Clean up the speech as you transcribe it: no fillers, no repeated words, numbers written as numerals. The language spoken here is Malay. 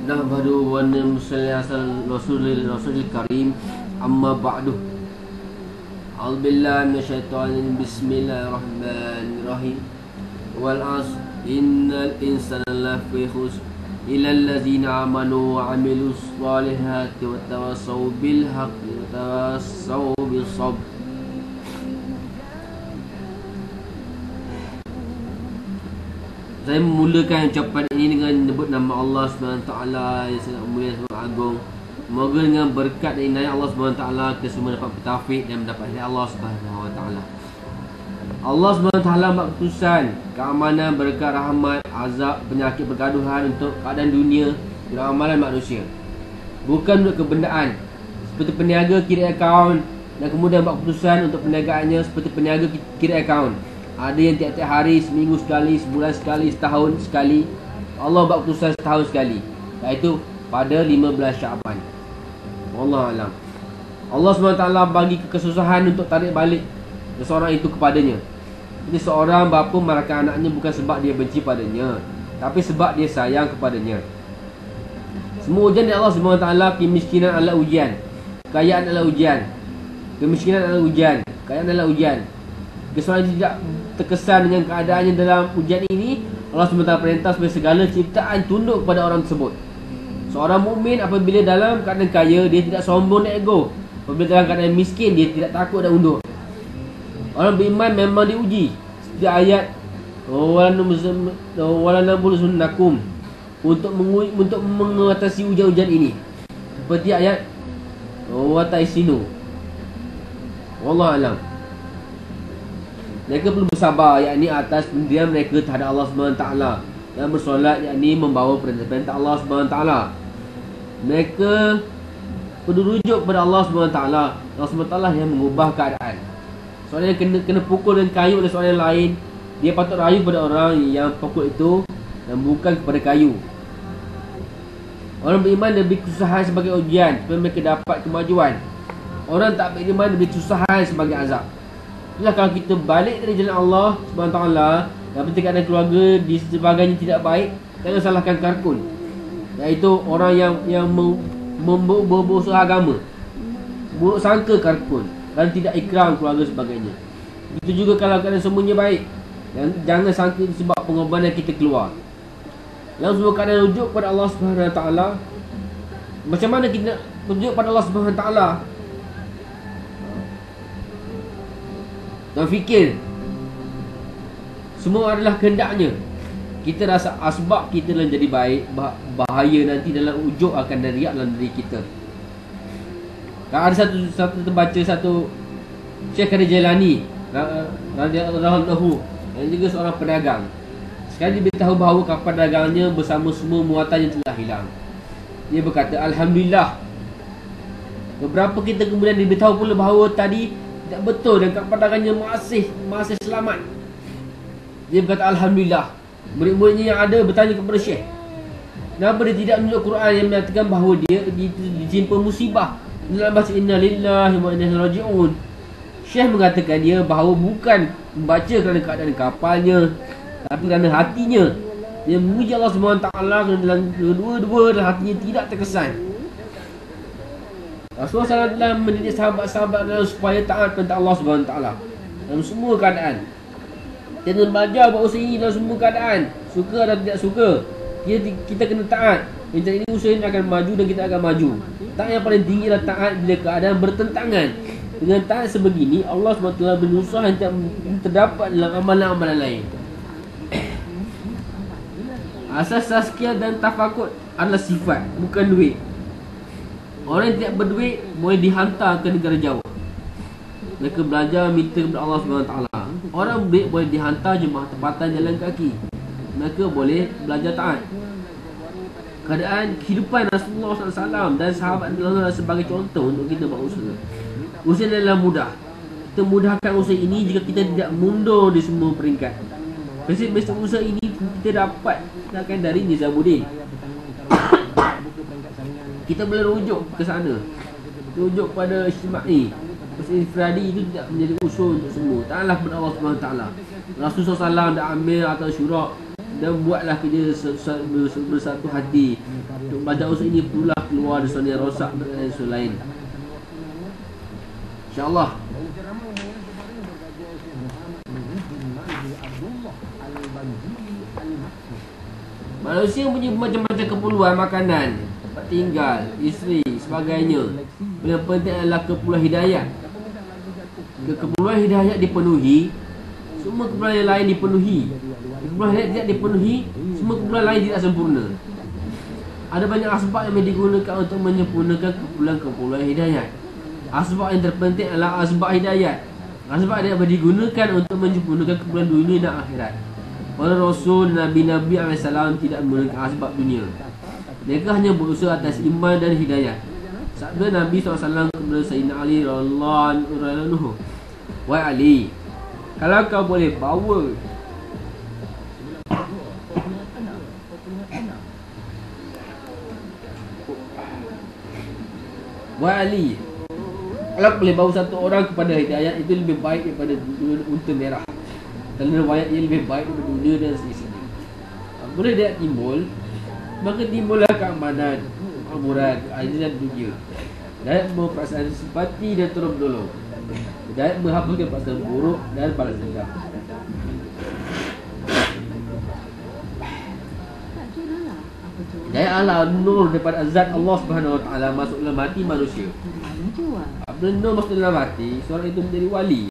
Nahmadu wa nusalli ala Rasulil Karim. Amma ba'du. A'udzu billahi minasyaitonir bismillahirrahmanirrahim. Wal 'asr innal insana lafi khusr illa allazina amanu wa 'amilus solihati wa tawassaw bil haqqi wa tawassaw bis sabr. Saya memulakan ucapan ini dengan menyebut nama Allah SWT yang sangat mulia, sangat agung. Semoga dengan berkat dan inayah Allah SWT kita semua dapat bertaufik dan mendapat hidayah Allah SWT. Allah SWT buat keputusan keamanan, berkat, rahmat, azab, penyakit, pergaduhan untuk keadaan dunia dan amalan manusia, bukan untuk kebendaan. Seperti peniaga kira akaun dan kemudian buat keputusan untuk perniagaannya seperti peniaga kira akaun. Ada yang tiap-tiap hari, seminggu sekali, sebulan sekali, setahun sekali. Allah buat keputusan setahun sekali, iaitu pada 15 Syaban. Wallahualam. Allah SWT bagi kesusahan untuk tarik balik seseorang itu kepadanya. Jadi seorang bapa marahkan anaknya bukan sebab dia benci padanya, tapi sebab dia sayang kepadanya. Semua ujian dari Allah SWT. Kemiskinan adalah ujian, kekayaan adalah ujian. Kemiskinan adalah ujian, kekayaan adalah ujian. Seorang tidak terkesan dengan keadaannya dalam ujian ini, Allah SWT perintah supaya segala ciptaan tunduk kepada orang tersebut. Seorang mukmin apabila dalam keadaan kaya, dia tidak sombong dan ego. Apabila dalam keadaan miskin, dia tidak takut dan undur. Orang beriman memang diuji. Seperti ayat walanabulusunnakum, untuk mengatasi ujian-ujian ini. Seperti ayat wataisinu. Wallahualam. Mereka perlu bersabar, yakni atas pendirian mereka terhadap Allah SWT, dan bersolat, yakni membawa perintah-perintah Allah SWT. Mereka perlu rujuk kepada Allah SWT. Allah SWT yang mengubah keadaan. Seorang yang kena pukul dan kayu oleh seorang yang lain, dia patut rayu kepada orang yang pukul itu dan bukan kepada kayu. Orang beriman lebih kesusahan sebagai ujian supaya mereka dapat kemajuan. Orang tak beriman lebih kesusahan sebagai azab. Itulah kalau kita balik dari jalan Allah SWT dan keadaan keluarga di sebagainya tidak baik, jangan salahkan karkun, iaitu orang yang berusaha agama, buruk sangka karkun dan tidak ikram keluarga sebagainya. Itu juga kalau keadaan semuanya baik, dan jangan sangka sebab pengorbanan kita keluar. Lalu semua keadaan rujuk pada Allah SWT. Macam mana kita rujuk pada Allah SWT? Dan fikir semua adalah kehendaknya. Kita rasa asbab kita dalam jadi baik, bahaya nanti dalam ujung akan riak dalam diri kita. Kalau ada satu terbaca satu Syekh Qadir Jailani radhiyallahu anhu, yang juga seorang pedagang. Sekali dia beritahu bahawa kapal dagangnya bersama semua muatan yang telah hilang. Dia berkata, Alhamdulillah. Beberapa kita kemudian diberitahu pula bahawa tadi tidak betul dan kapal dagangnya masih selamat. Dia berkata, Alhamdulillah. Murid-muridnya yang ada bertanya kepada Syekh, kenapa dia tidak menunjuk Quran yang menyatakan bahawa dia ditimpa musibah dalam bahasa Inna lillahi wa inna ilaihi raji'un. Syekh mengatakan dia bahawa bukan membaca kerana keadaan kapalnya, tapi kerana hatinya. Dia memuji Allah SWT kerana dalam dua-dua dan hatinya tidak terkesan. Rasulullah SAW mendidik sahabat-sahabat supaya taat kepada Allah SWT dalam semua keadaan. Kita kena belajar buat usaha ini dalam semua keadaan, suka atau tidak suka. Kita kena taat. Macam ini usaha ini akan maju dan kita akan maju. Taat yang paling tinggi adalah taat bila keadaan bertentangan. Dengan taat sebegini, Allah SWT berusaha yang terdapat dalam amalan-amalan lain. Asas tazkiyah dan tafakur adalah sifat, bukan duit. Orang yang tidak berduit boleh dihantar ke negara jauh. Mereka belajar minta kepada Allah SWT. Orang berduit boleh dihantar jemaah tempatan jalan kaki. Mereka boleh belajar taat. Keadaan kehidupan Rasulullah SAW dan sahabat Allah sebagai contoh untuk kita buat usaha. Usaha adalah mudah. Kita mudahkan usaha ini jika kita tidak mundur di semua peringkat. Prinsip usaha ini kita dapat dari Nizamuddin. Kita boleh rujuk ke sana, rujuk pada ijtima'i. Usul infradi itu tidak menjadi usul untuk semua. Ta'ala kepada Allah SWT. Rasulullah SAW dan Amir atau Syura dan buatlah kerja bersatu hati untuk baca usul ini pula keluar dari zona yang rosak dan usul lain, insyaAllah. Manusia punya macam-macam keperluan, makanan, tempat tinggal, isteri, sebagainya. Yang penting adalah keperluan hidayah. Keperluan hidayah dipenuhi, semua keperluan yang lain dipenuhi. Keperluan hidayah tidak dipenuhi, semua keperluan lain tidak sempurna. Ada banyak asbab yang digunakan untuk menyempurnakan keperluan hidayah. Asbab yang terpenting adalah asbab hidayah. Asbab yang digunakan untuk menyempurnakan keperluan dunia dan akhirat. Para Rasul, Nabi-Nabi SAW tidak menggunakan asbab dunia. Mereka hanya berusaha atas iman dan hidayah. Sabda Nabi SAW kepada Sayyidina Ali radhiyallahu anhu, "Wahai Ali, kalau kau boleh bawa Wahai Ali, kalau boleh bawa satu orang kepada hidayah, itu lebih baik daripada unta merah. Dalam riwayat ia lebih baik daripada dunia dan seisinya." Bila dia timbul, maka timbullah keamanan, kemakmuran, keadilan dunia. Hidayat membawa perasaan simpati dan tolong menolong. Hidayat menghapuskan perasaan buruk dan balas dendam. Hidayat adalah nur daripada azat Allah Subhanahu Wa Taala masuk dalam hati manusia. Apabila nur masuk dalam hati, seorang itu menjadi wali.